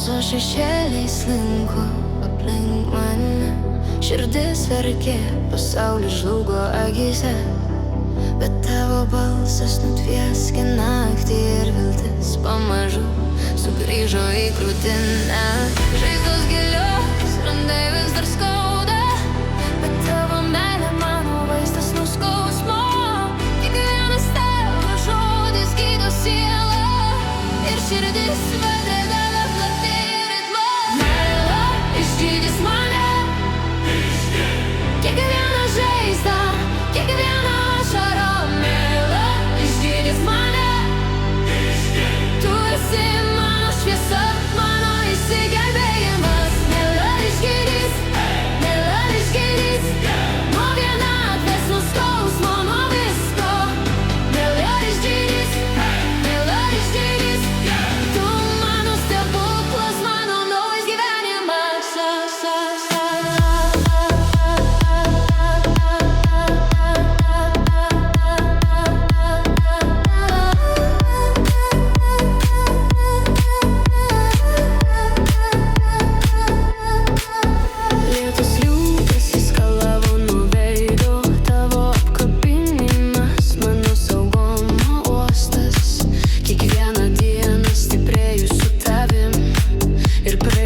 Tamso šešėliais slinko aplink mane, širdis verkė, pasaulis žlugo akyse, bet tavo balsas nutvieskė naktį ir viltis pamažu sugrįžo į krūtinę. Žaizdos gilios, randai vis dar skauda, bet tavo meilė mano vaistas nuo skausmo. Kiekvienas tavo žodis gydo sielą ir širdis padeda plati ritmą. Meilė išgydys mane, kiekvieną žaizdą, kiekvieną ašarą. Meilė išgydys mane, tu esi mano šviesa, mano išsigelbėjimas. Meilė išgydys, nuo vienatvės, nuo skausmo, nuo visko. Meilė išgydys, tu mano stebuklas, mano naujas gyvenimas. Lietus liūtas įskalavo nuo veido, tavo apkabinimas mano saugumo uostas. Kiekvieną dieną stiprėju su tavim ir per